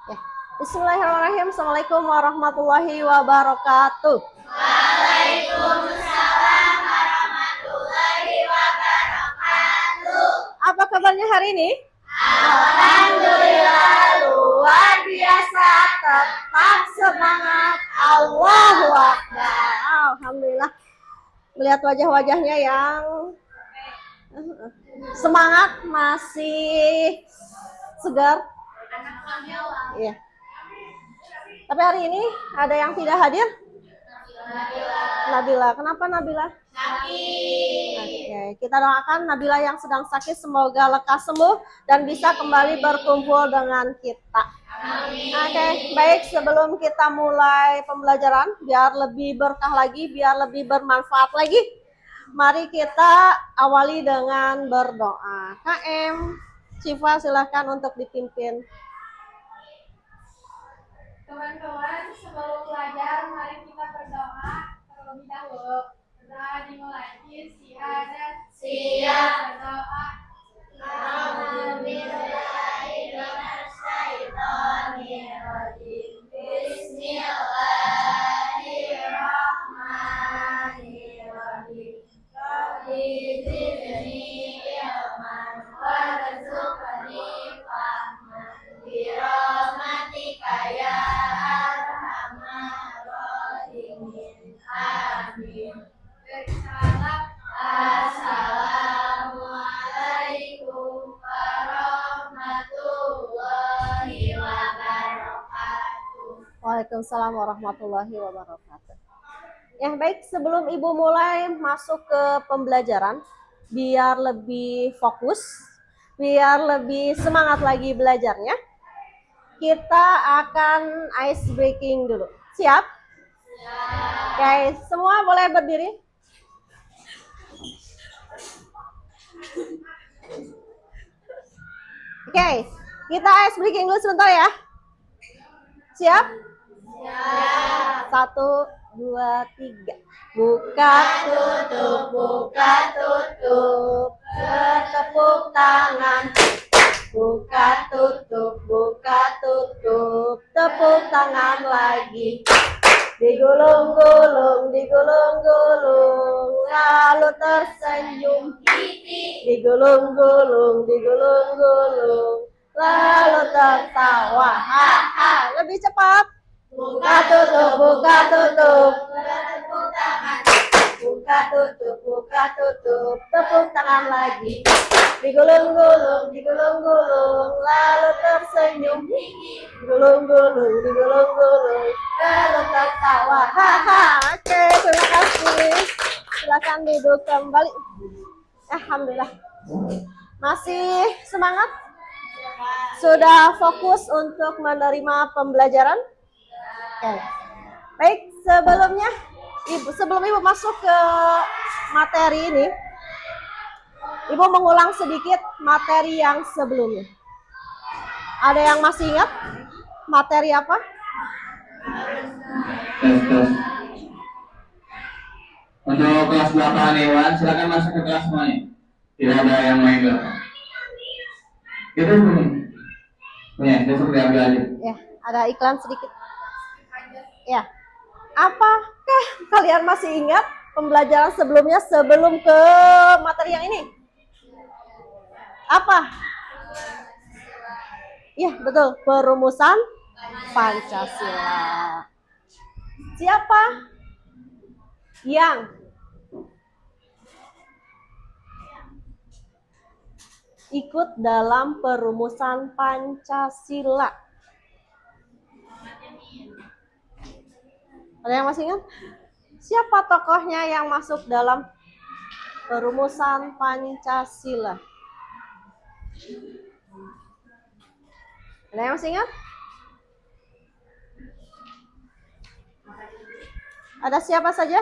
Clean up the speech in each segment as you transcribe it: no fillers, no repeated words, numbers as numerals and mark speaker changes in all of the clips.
Speaker 1: Ya. Bismillahirrahmanirrahim. Assalamualaikum warahmatullahi wabarakatuh. Waalaikumsalam warahmatullahi wabarakatuh. Apa kabarnya hari ini? Alhamdulillah luar biasa, tetap semangat. Allahu Akbar. Alhamdulillah. Melihat wajah-wajahnya yang semangat, masih segar. Iya. Tapi hari ini ada yang tidak hadir? Nabila. Kenapa Nabila? Sakit. Oke, kita doakan Nabila yang sedang sakit semoga lekas sembuh dan bisa kembali berkumpul dengan kita. Amin. Oke, baik, sebelum kita mulai pembelajaran biar lebih berkah lagi, biar lebih bermanfaat lagi, mari kita awali dengan berdoa. KM Syifa silahkan untuk dipimpin.
Speaker 2: Kawan-kawan, sebelum belajar, mari kita berdoa terlebih dahulu. Berdoa dimulai. Siap. Berdoa. Bismillahirrahmanirrahim. Bismillahirrahmanirrahim. Rabbi zidni ilman warzuqni fahman birahmatika ya arhamar rahimin. Amin. Assalamualaikum warahmatullahi wabarakatuh.
Speaker 1: Waalaikumsalam warahmatullahi wabarakatuh. Ya, baik, sebelum Ibu mulai masuk ke pembelajaran, biar lebih fokus, biar lebih semangat lagi belajarnya, kita akan ice breaking dulu. Siap? Siap. Oke, semua boleh berdiri? Oke, kita ice breaking dulu sebentar ya. Siap? Siap. 1, 2, 3. Buka tutup, bertepuk tangan. Buka tutup, tepuk tangan lagi. Digulung-gulung, lalu tersenyum. Digulung-gulung, lalu tertawa. Ha-ha, lebih cepat. Buka tutup, bertepuk tangan. Buka tutup, tepuk tangan lagi. Digulung-gulung, lalu tersenyum. Digulung-gulung, lalu tertawa. Haha. Oke, terima kasih. Silakan duduk kembali. Alhamdulillah. Masih semangat? Sudah fokus untuk menerima pembelajaran? Oke. Baik, sebelum Ibu masuk ke materi ini, Ibu mengulang sedikit materi yang sebelumnya. Ada yang masih ingat materi apa?
Speaker 3: Untuk kelas 8 Hewan, silakan masuk ke kelas semuanya. Tidak ada yang main belakang. Itu punya, besok diambil aja.
Speaker 1: Ya, ada iklan sedikit. Ya, apakah kalian masih ingat pembelajaran sebelumnya sebelum ke materi yang ini? Apa? Iya, betul. Perumusan Pancasila. Siapa yang ikut dalam perumusan Pancasila? Ada yang masih ingat? Siapa tokohnya yang masuk dalam perumusan Pancasila? Ada yang masih ingat? Ada siapa saja?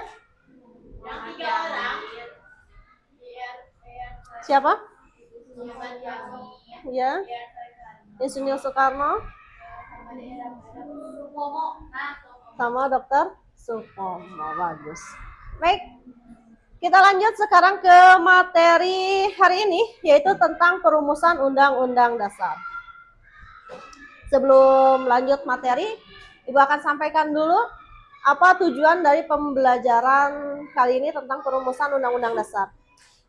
Speaker 2: Yang 3 orang.
Speaker 1: Siapa? Ya. Insinyur Soekarno. Sama Dokter Supomo. Bagus. Baik. Kita lanjut sekarang ke materi hari ini, yaitu tentang perumusan Undang-Undang Dasar. sebelum lanjut materi, Ibu akan sampaikan dulu apa tujuan dari pembelajaran kali ini tentang perumusan Undang-Undang Dasar.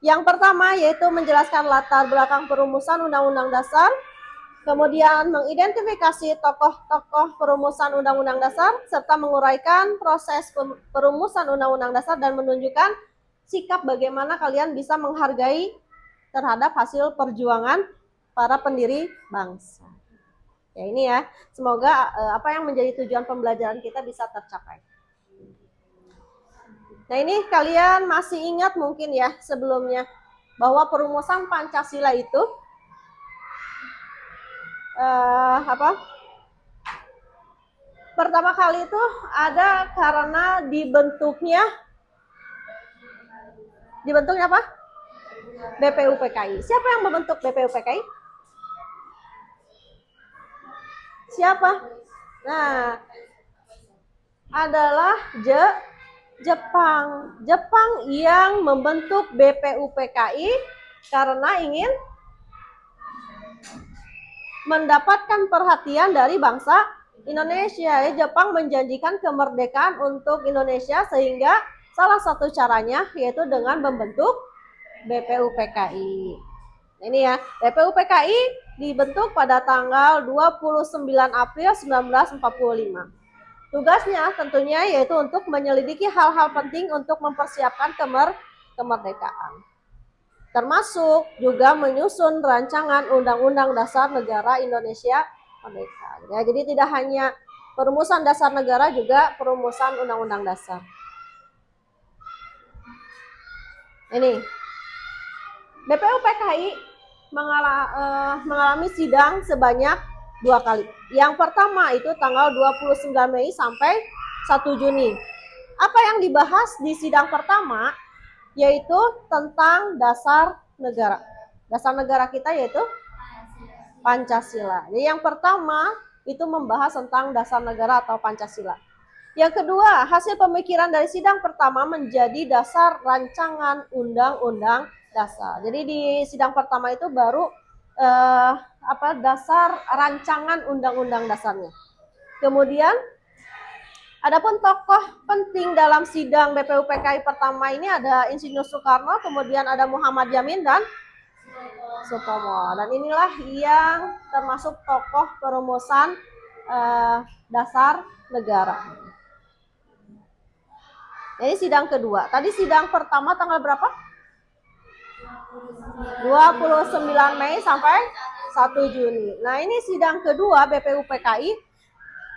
Speaker 1: Yang pertama yaitu menjelaskan latar belakang perumusan Undang-Undang Dasar, kemudian mengidentifikasi tokoh-tokoh perumusan Undang-Undang Dasar, serta menguraikan proses perumusan Undang-Undang Dasar dan menunjukkan sikap bagaimana kalian bisa menghargai terhadap hasil perjuangan para pendiri bangsa. Ya ini ya, semoga apa yang menjadi tujuan pembelajaran kita bisa tercapai. Nah ini kalian masih ingat mungkin ya sebelumnya bahwa perumusan Pancasila itu pertama kali itu ada karena dibentuknya apa? BPUPKI. Siapa yang membentuk BPUPKI? Siapa? Nah, adalah Jepang. Jepang yang membentuk BPUPKI karena ingin mendapatkan perhatian dari bangsa Indonesia. Jepang menjanjikan kemerdekaan untuk Indonesia sehingga salah satu caranya yaitu dengan membentuk BPUPKI. Ini ya, BPUPKI dibentuk pada tanggal 29 April 1945. Tugasnya tentunya yaitu untuk menyelidiki hal-hal penting untuk mempersiapkan kemerdekaan. Termasuk juga menyusun rancangan Undang-Undang Dasar Negara Indonesia Merdeka. Ya, jadi tidak hanya perumusan dasar negara, juga perumusan Undang-Undang Dasar. Ini BPUPKI mengalami sidang sebanyak 2 kali. Yang pertama itu tanggal 29 Mei sampai 1 Juni. Apa yang dibahas di sidang pertama yaitu tentang dasar negara. Dasar negara kita yaitu Pancasila. Jadi yang pertama itu membahas tentang dasar negara atau Pancasila. Yang kedua, hasil pemikiran dari sidang pertama menjadi dasar rancangan Undang-Undang Dasar. Jadi di sidang pertama itu baru dasar rancangan Undang-Undang Dasarnya. Kemudian adapun tokoh penting dalam sidang BPUPKI pertama ini ada Insinyur Soekarno, kemudian ada Muhammad Yamin dan Sutomo. Dan inilah yang termasuk tokoh perumusan dasar negara. Ini sidang kedua. Tadi sidang pertama tanggal berapa? 29 Mei sampai 1 Juni. Nah, ini sidang kedua BPUPKI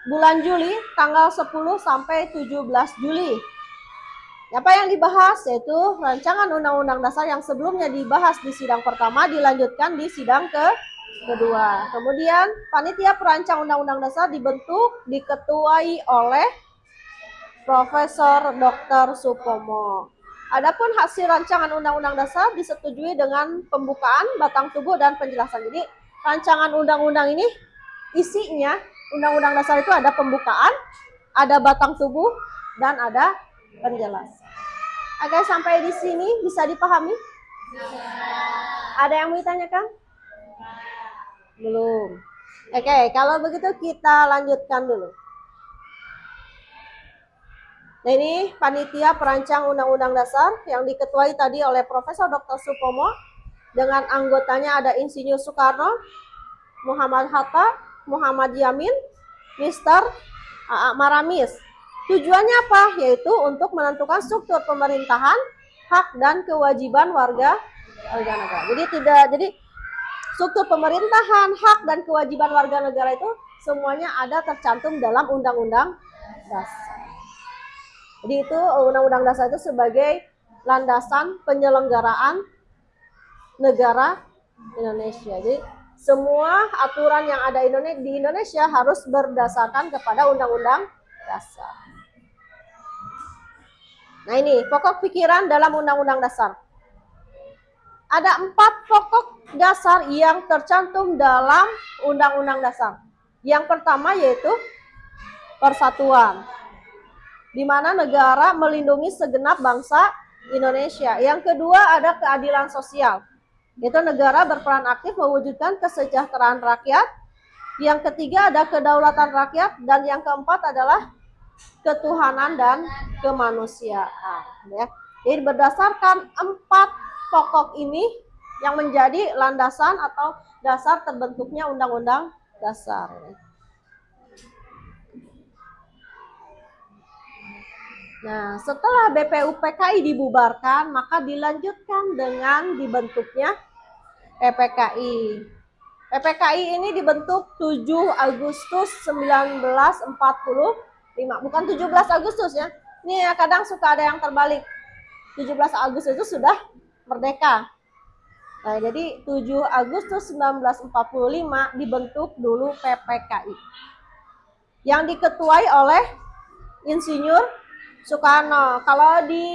Speaker 1: bulan Juli tanggal 10 sampai 17 Juli. Apa yang dibahas yaitu rancangan Undang-Undang Dasar yang sebelumnya dibahas di sidang pertama dilanjutkan di sidang kedua. Kemudian panitia perancang Undang-Undang Dasar dibentuk diketuai oleh Profesor Dr. Supomo. Adapun hasil rancangan Undang-Undang Dasar disetujui dengan pembukaan, batang tubuh, dan penjelasan. Jadi rancangan undang-undang ini isinya Undang-Undang Dasar itu ada pembukaan, ada batang tubuh, dan ada penjelasan. Oke, sampai di sini bisa dipahami? Ada yang mau ditanyakan? Belum. Oke, kalau begitu kita lanjutkan dulu. Nah ini panitia perancang Undang-Undang Dasar yang diketuai tadi oleh Profesor Dr. Supomo. Dengan anggotanya ada Insinyur Soekarno, Muhammad Hatta, Muhammad Yamin, Mr. Maramis. Tujuannya apa? Yaitu untuk menentukan struktur pemerintahan, hak dan kewajiban warga negara. Jadi struktur pemerintahan, hak dan kewajiban warga negara itu semuanya ada tercantum dalam Undang-Undang Dasar. Jadi itu Undang-Undang Dasar itu sebagai landasan penyelenggaraan negara Indonesia. Jadi semua aturan yang ada di Indonesia harus berdasarkan kepada Undang-Undang Dasar. Nah ini pokok pikiran dalam Undang-Undang Dasar. Ada 4 pokok dasar yang tercantum dalam Undang-Undang Dasar. Yang pertama yaitu persatuan, di mana negara melindungi segenap bangsa Indonesia. Yang kedua ada keadilan sosial, yaitu negara berperan aktif mewujudkan kesejahteraan rakyat. Yang ketiga ada kedaulatan rakyat, dan yang keempat adalah ketuhanan dan kemanusiaan. Ya. Jadi berdasarkan 4 pokok ini yang menjadi landasan atau dasar terbentuknya Undang-Undang Dasar. Nah, setelah BPUPKI dibubarkan, maka dilanjutkan dengan dibentuknya PPKI. PPKI ini dibentuk 7 Agustus 1945, bukan 17 Agustus ya. Ini ya, kadang suka ada yang terbalik. 17 Agustus itu sudah merdeka. Nah, jadi 7 Agustus 1945 dibentuk dulu PPKI. Yang diketuai oleh Insinyur Soekarno. Kalau di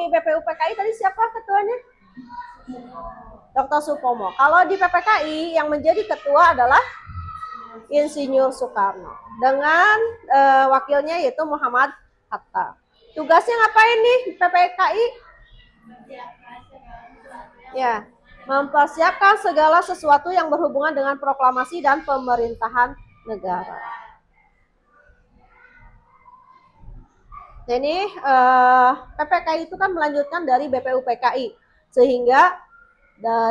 Speaker 1: BPUPKI tadi siapa ketuanya? Dr. Supomo. Kalau di PPKI yang menjadi ketua adalah Insinyur Soekarno dengan wakilnya yaitu Muhammad Hatta. Tugasnya ngapain nih PPKI? Ya, mempersiapkan segala sesuatu yang berhubungan dengan proklamasi dan pemerintahan negara. Ini PPKI itu kan melanjutkan dari BPUPKI, sehingga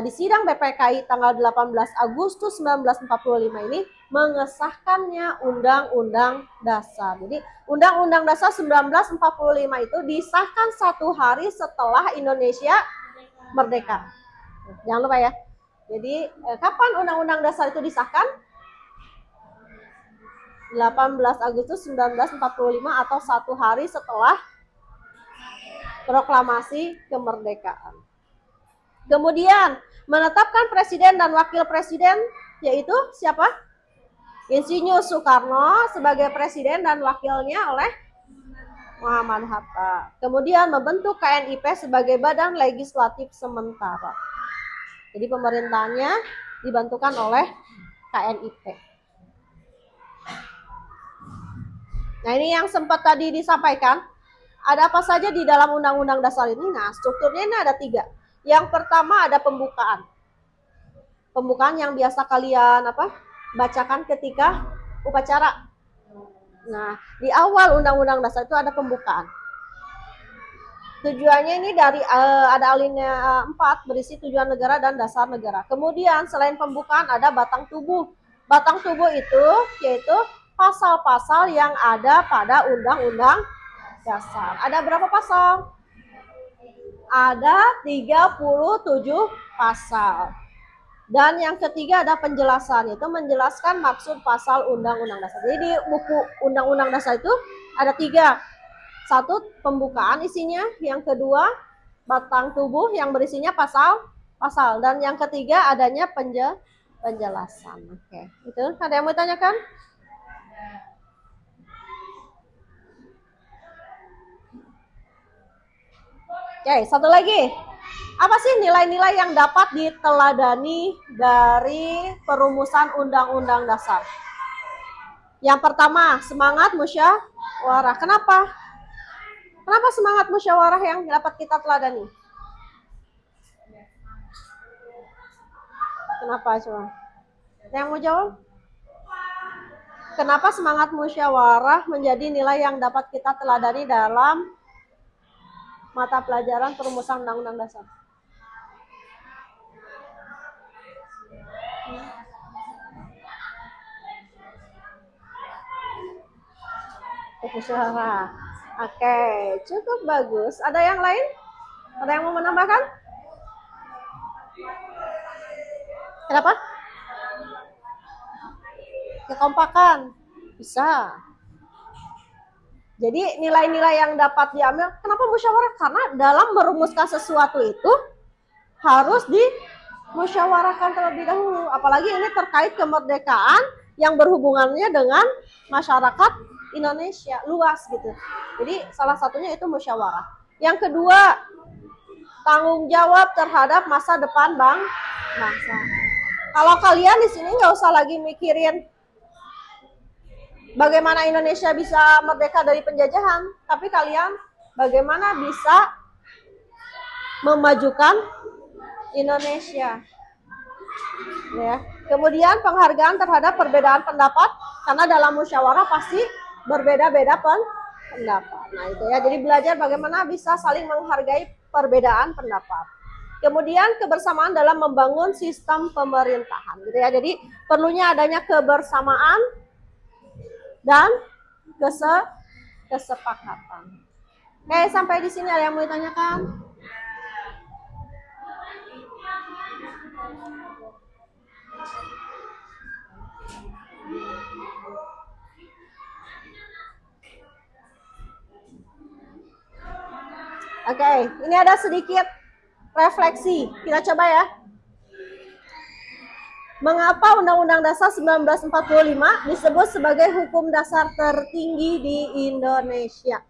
Speaker 1: di sidang BPKI tanggal 18 Agustus 1945 ini mengesahkannya Undang-Undang Dasar. Jadi Undang-Undang Dasar 1945 itu disahkan 1 hari setelah Indonesia merdeka. Jangan lupa ya. Jadi kapan Undang-Undang Dasar itu disahkan? 18 Agustus 1945 atau 1 hari setelah proklamasi kemerdekaan. Kemudian menetapkan presiden dan wakil presiden, yaitu siapa? Insinyur Soekarno sebagai presiden dan wakilnya oleh Muhammad Hatta. Kemudian membentuk KNIP sebagai badan legislatif sementara. Jadi pemerintahnya dibantukan oleh KNIP. Nah, ini yang sempat tadi disampaikan, ada apa saja di dalam Undang-Undang Dasar ini? Nah, strukturnya ini ada 3. Yang pertama ada pembukaan. Pembukaan yang biasa kalian bacakan ketika upacara. Nah, di awal Undang-Undang Dasar itu ada pembukaan. Tujuannya ini dari ada alinea 4 berisi tujuan negara dan dasar negara. Kemudian selain pembukaan ada batang tubuh. Batang tubuh itu yaitu pasal-pasal yang ada pada Undang-Undang Dasar. Ada berapa pasal? Ada 37 pasal. Dan yang ketiga ada penjelasan, yaitu menjelaskan maksud pasal Undang-Undang Dasar. Jadi di buku Undang-Undang Dasar itu ada 3. 1 pembukaan isinya, yang kedua batang tubuh yang berisinya pasal-pasal, dan yang ketiga adanya penjelasan. Oke, itu ada yang mau tanyakan? Oke, satu lagi. Apa sih nilai-nilai yang dapat diteladani dari perumusan Undang-Undang Dasar? Yang pertama, semangat musyawarah. Kenapa? Kenapa semangat musyawarah yang dapat kita teladani? Kenapa coba? Yang mau jawab? Kenapa semangat musyawarah menjadi nilai yang dapat kita teladani dalam mata pelajaran perumusan Undang-Undang Dasar? Musyawarah. Oke, cukup bagus. Ada yang lain? Ada yang mau menambahkan? Kenapa? Kekompakan. Bisa. Jadi nilai-nilai yang dapat diambil, kenapa musyawarah? Karena dalam merumuskan sesuatu itu harus dimusyawarahkan terlebih dahulu. Apalagi ini terkait kemerdekaan yang berhubungannya dengan masyarakat Indonesia luas gitu. Jadi salah satunya itu musyawarah. Yang kedua, tanggung jawab terhadap masa depan bangsa. Kalau kalian di sini nggak usah lagi mikirin bagaimana Indonesia bisa merdeka dari penjajahan, tapi kalian bagaimana bisa memajukan Indonesia, ya. Kemudian penghargaan terhadap perbedaan pendapat, karena dalam musyawarah pasti berbeda-beda pendapat. Nah itu ya, jadi belajar bagaimana bisa saling menghargai perbedaan pendapat. Kemudian kebersamaan dalam membangun sistem pemerintahan, gitu ya. Jadi perlunya adanya kebersamaan dan kesepakatan. Oke, sampai di sini ada yang mau ditanyakan? Oke, ini ada sedikit refleksi. Kita coba ya. Mengapa Undang-Undang Dasar 1945 disebut sebagai hukum dasar tertinggi di Indonesia?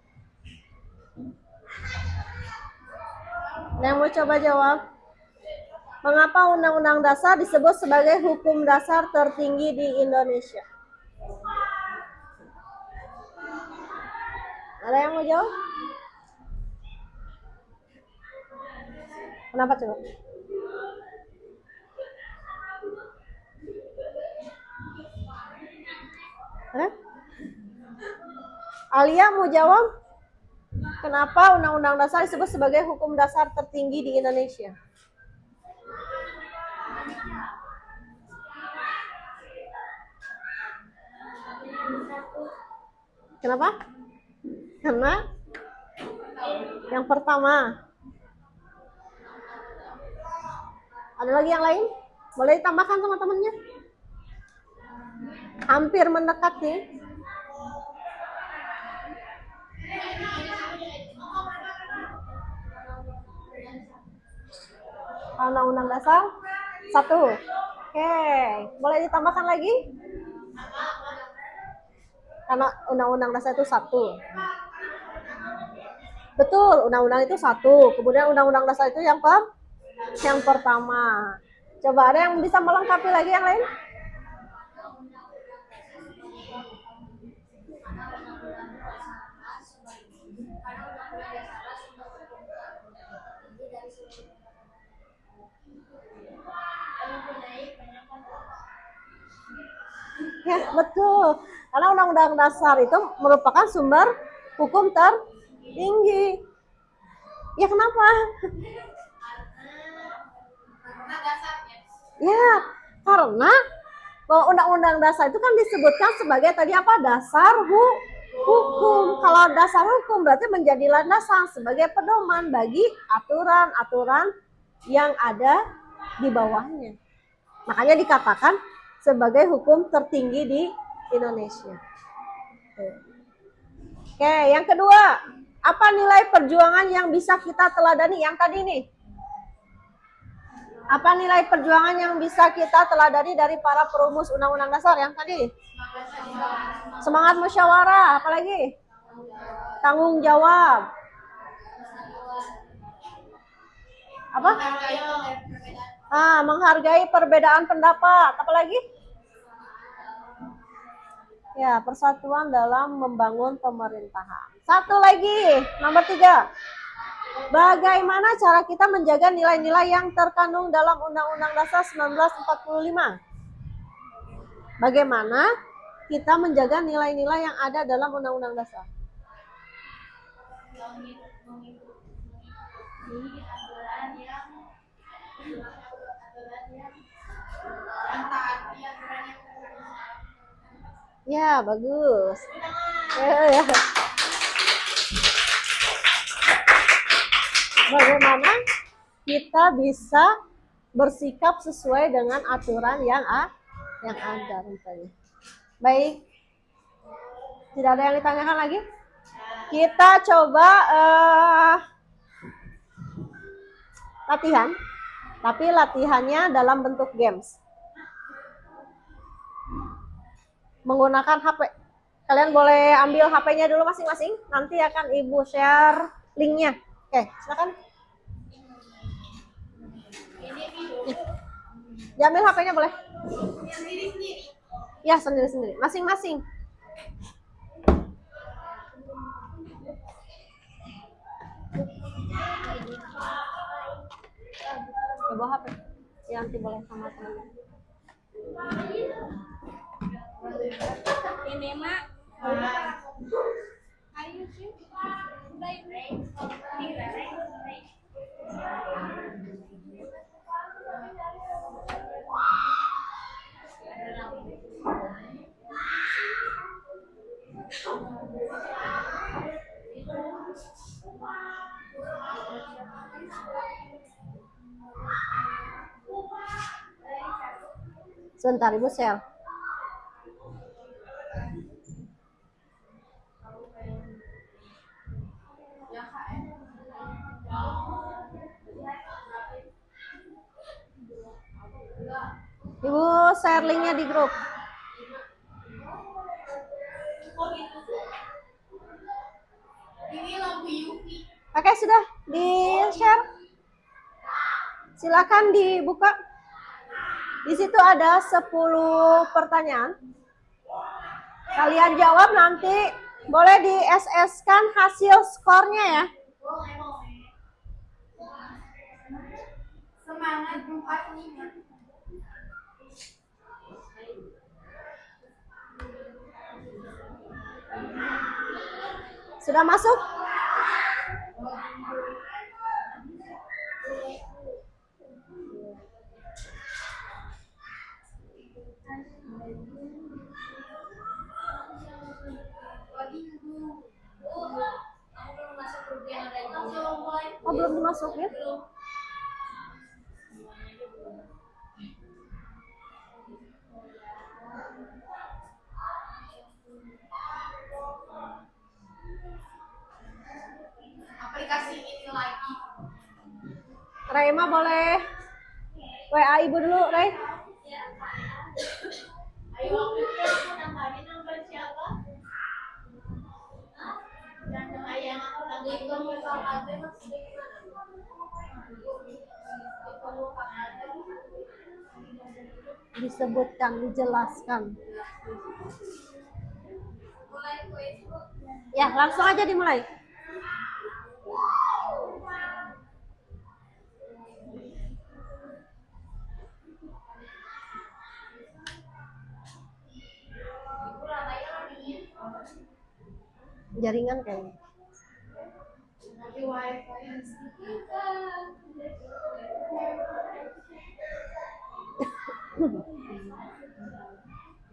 Speaker 1: Ada yang mau coba jawab? Mengapa Undang-Undang Dasar disebut sebagai hukum dasar tertinggi di Indonesia? Ada yang mau jawab? Kenapa coba? Alia mau jawab? Kenapa Undang-Undang Dasar disebut sebagai hukum dasar tertinggi di Indonesia? Kenapa? Karena yang pertama. Ada lagi yang lain? Boleh ditambahkan teman-temannya? Hampir mendekat nih. Undang-Undang Dasar 1. Oke, boleh ditambahkan lagi? Karena Undang-Undang Dasar itu 1. Betul, Undang-Undang itu 1. Kemudian Undang-Undang Dasar itu yang pertama. Coba ada yang bisa melengkapi lagi yang lain? Ya, betul. Karena Undang-Undang Dasar itu merupakan sumber hukum tertinggi. Ya, kenapa? Ya, karena bahwa Undang-Undang Dasar itu kan disebutkan sebagai tadi apa? Dasar hukum. Kalau dasar hukum berarti menjadi landasan sebagai pedoman bagi aturan-aturan yang ada di bawahnya. Makanya dikatakan sebagai hukum tertinggi di Indonesia. Oke, yang kedua, apa nilai perjuangan yang bisa kita teladani? Yang tadi nih. Apa nilai perjuangan yang bisa kita teladani dari para perumus Undang-Undang Dasar yang tadi? Semangat musyawarah, apalagi? Tanggung jawab. Apa? Menghargai perbedaan pendapat. Apalagi? Ya, persatuan dalam membangun pemerintahan. Satu lagi, nomor 3. Bagaimana cara kita menjaga nilai-nilai yang terkandung dalam Undang-Undang Dasar 1945? Bagaimana kita menjaga nilai-nilai yang ada dalam Undang-Undang Dasar? Ya, bagus. Ya. Bagaimana kita bisa bersikap sesuai dengan aturan yang ada rupanya. Baik. Tidak ada yang ditanyakan lagi? Kita coba latihan. Tapi latihannya dalam bentuk games. Menggunakan HP. Kalian boleh ambil HP-nya dulu masing-masing. Nanti akan Ibu share linknya. Oke, silakan. Diambil HP-nya boleh. Ya, sendiri-sendiri. Masing-masing. Ya, bawa HP. Ya, nanti boleh sama teman-teman.
Speaker 2: Ini mak. Ayo sih.
Speaker 1: Sebentar Ibu Sel. Ibu share linknya di grup.
Speaker 2: Ini lampu UV.
Speaker 1: Oke, sudah di share. Silakan dibuka. Di situ ada 10 pertanyaan. Kalian jawab, nanti boleh di SS-kan hasil skornya ya.
Speaker 2: Semangat 45.
Speaker 1: Sudah masuk? Oh, belum dimasukin?
Speaker 2: Aplikasi ini lagi.
Speaker 1: Rema boleh WA Ibu dulu, Rey.
Speaker 2: Ayo waktu itu aku nambahin nomor siapa? Yang ayah aku lagi kamu ada maksudnya gimana?
Speaker 1: Disebutkan, dijelaskan.
Speaker 2: Mulai Facebook.
Speaker 1: Ya, langsung aja dimulai. Jaringan kayaknya.
Speaker 2: Tapi wifi yang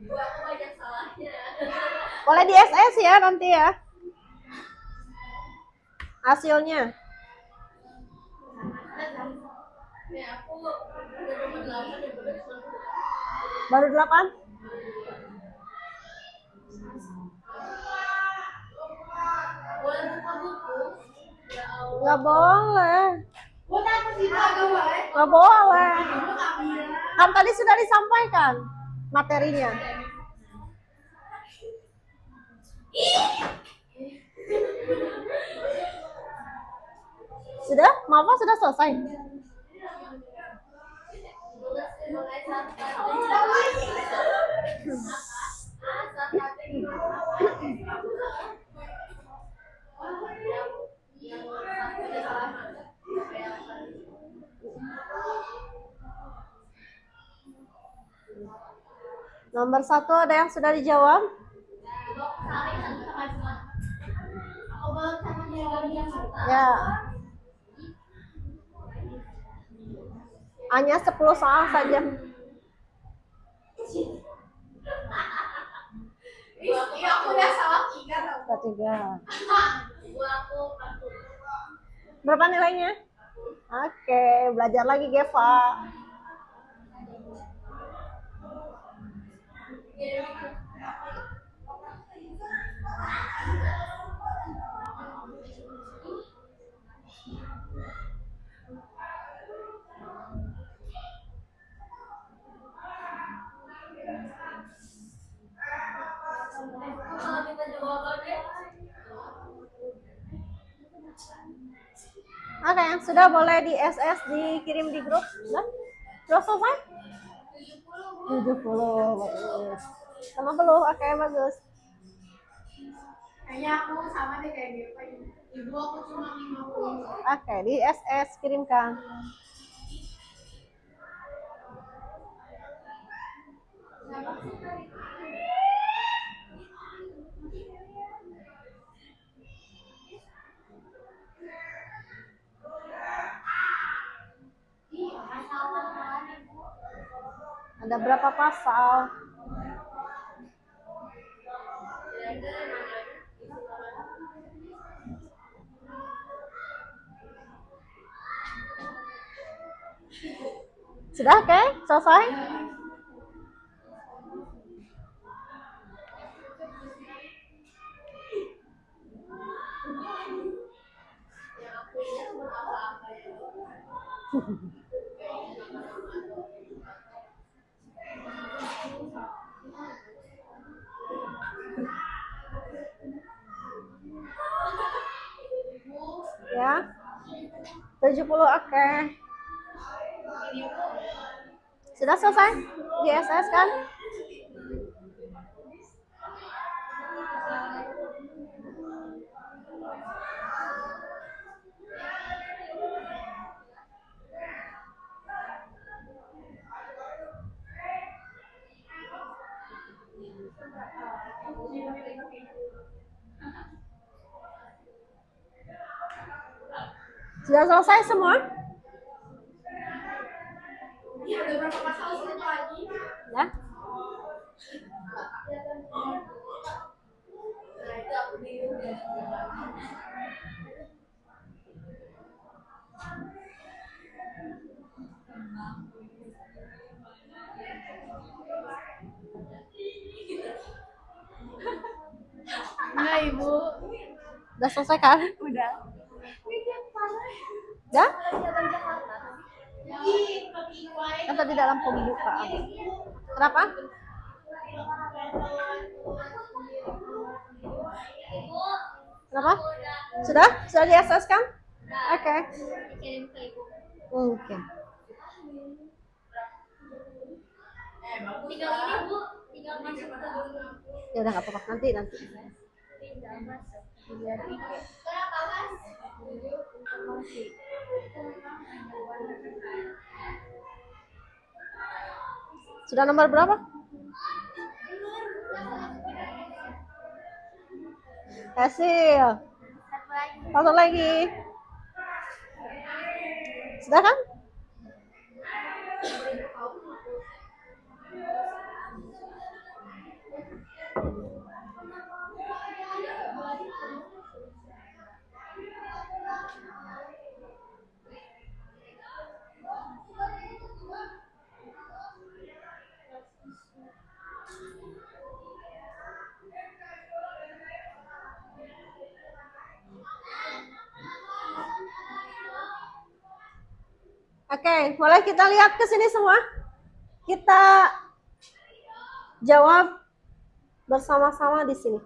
Speaker 2: aku banyak salahnya.
Speaker 1: Boleh di SS ya nanti ya. Hasilnya.
Speaker 2: Ya aku udah nomor 8 ya
Speaker 1: Baru 8?
Speaker 2: boleh buka buku. Ya Allah.
Speaker 1: Nggak boleh.
Speaker 2: Buat apa sih agak baik?
Speaker 1: Nggak boleh.
Speaker 2: Kamu Kamila.
Speaker 1: Kan tadi sudah disampaikan materinya. Sudah? Mama sudah selesai? Nomor 1 ada yang sudah dijawab? Ya. Hanya 10 soal saja.
Speaker 2: Iya, aku udah salah 3 tau.
Speaker 1: 3.
Speaker 2: Aku
Speaker 1: Berapa nilainya? Oke, belajar lagi Geva.
Speaker 2: kalau kita jawabannya
Speaker 1: Oke, yang sudah boleh di SS dikirim di grup. Sudah selesai? 70. Bagus. Sama belum? Oke, bagus.
Speaker 2: kayaknya aku sama deh kayak Deva ini. Ibu aku cuma 50.
Speaker 1: Oke, di SS kirimkan. Ada berapa pasal? Sudah, oke? Selesai? Ya. 70, oke. Sudah selesai? Di SS kan? Sudah selesai semua?
Speaker 2: Ada berapa pasal lagi?
Speaker 1: Ya.
Speaker 2: Enggak, Ibu.
Speaker 1: Udah selesai kan?
Speaker 2: Udah.
Speaker 1: Udah? Kan tadi dalam pembukaan. Kenapa? Kenapa? Sudah? Sudah di SS kan? Oke. Oke.
Speaker 2: Tinggal ini, Bu. Tinggal masuk ke
Speaker 1: Ya udah nggak apa-apa, nanti.
Speaker 2: tinggal masuk. Berapa, Mas? Informasi.
Speaker 1: Sudah nomor berapa? Hasil. Satu lagi. Sudah kan? Oke, boleh kita lihat ke sini semua? Kita jawab bersama-sama di sini.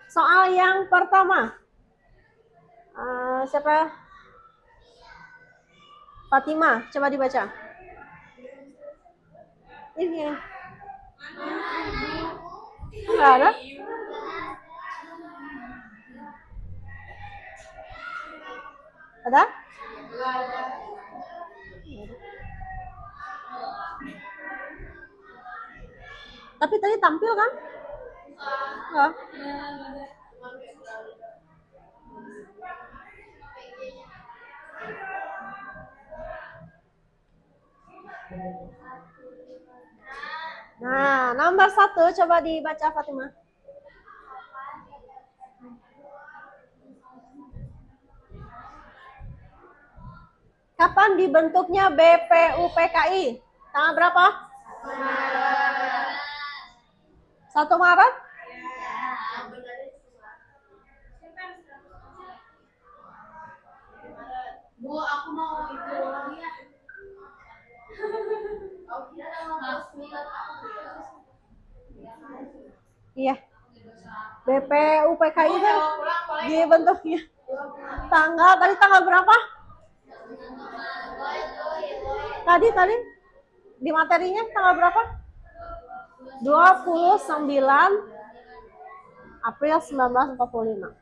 Speaker 1: Soal yang pertama. Siapa? Fatima, coba dibaca. Ini. Enggak ada? Ada? Tapi tadi tampil kan? Enggak. Nah, nomor 1 coba dibaca Fatima. Kapan dibentuknya BPUPKI? Tanggal berapa? 1 Maret?
Speaker 2: Bu, aku mau itu lihat. Oh, kira tanggal 9
Speaker 1: Iya. BPUPKI itu dibentuknya tanggal berapa? Tadi di materinya tanggal berapa? 29 April 1945.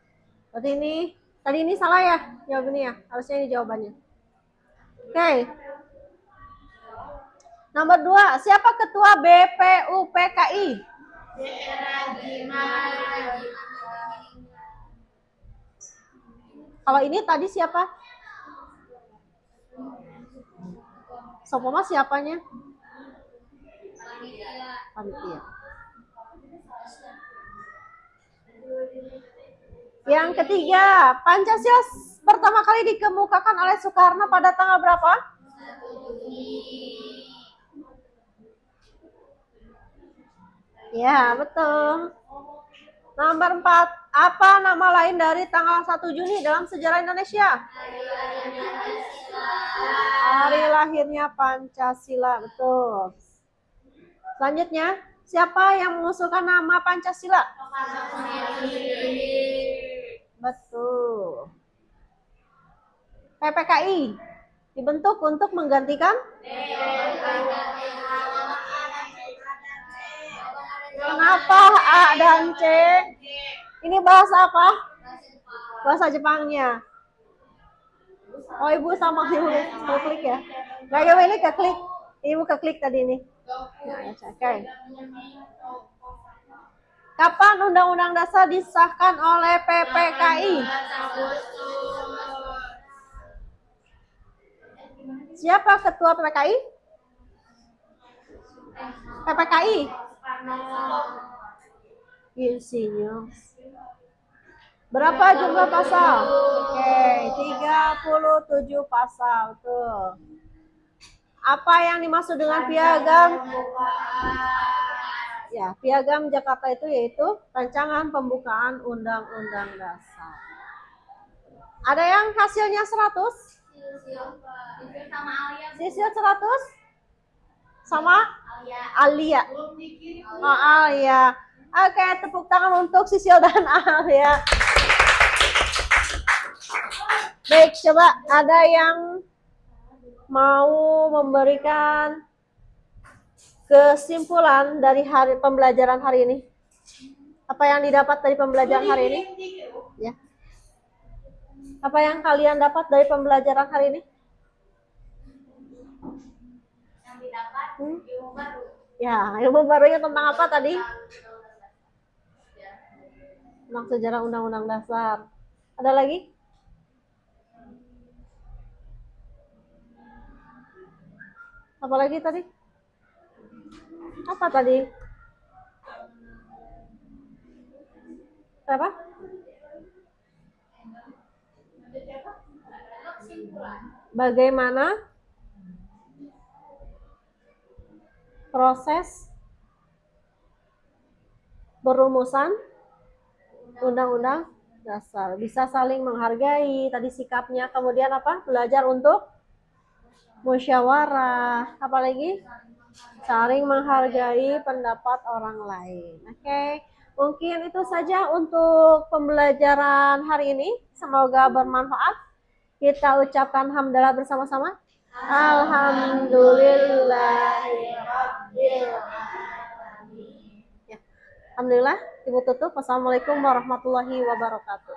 Speaker 1: Berarti tadi ini salah ya jawabannya ya? Harusnya ini jawabannya. Oke. Nomor 2, siapa ketua BPUPKI? Kalau ini tadi siapa? Sopoma siapanya? Panitia. Yang ketiga, Pancasila pertama kali dikemukakan oleh Soekarno pada tanggal berapa?
Speaker 2: 1 Juni.
Speaker 1: Ya, betul. Nomor 4, apa nama lain dari tanggal 1 Juni dalam sejarah Indonesia? Hari lahirnya Pancasila, betul. Selanjutnya, siapa yang mengusulkan nama Pancasila? Betul. PPKI dibentuk untuk menggantikan? Kenapa A dan C? Ini bahasa apa? Bahasa Jepangnya. Oh, ibu sama ibu klik ya? Nggak, ibu ini keklik. Ibu keklik tadi ini. Oke. Kapan Undang-Undang Dasar disahkan oleh PPKI? Siapa ketua PPKI? PPKI? Insinyur. Berapa jumlah pasal? Oke, 37 pasal. Tuh. Apa yang dimaksud dengan piagam? Ya, piagam Jakarta itu yaitu rancangan pembukaan Undang-Undang Dasar. Ada yang hasilnya 100? Sisil 100? Sama? Alia. Oh, Alia. Oke, tepuk tangan untuk Sisil dan Alia. Baik, coba ada yang mau memberikan kesimpulan dari pembelajaran hari ini? Apa yang didapat dari pembelajaran hari ini? Ya. Apa yang kalian dapat dari pembelajaran hari ini?
Speaker 2: Yang didapat ilmu baru.
Speaker 1: Ya, ilmu barunya tentang apa tadi? Tentang sejarah Undang-Undang Dasar. Ada lagi? Apa lagi tadi? Apa tadi? Apa? Bagaimana proses perumusan Undang-Undang Dasar? Bisa saling menghargai, tadi sikapnya. Kemudian apa? Belajar untuk musyawarah. Apa lagi? Saling menghargai pendapat orang lain. Oke. Mungkin itu saja untuk pembelajaran hari ini. Semoga bermanfaat. Kita ucapkan hamdalah bersama-sama. Alhamdulillah. Ya. Alhamdulillah. Ibu tutup. Wassalamualaikum warahmatullahi wabarakatuh.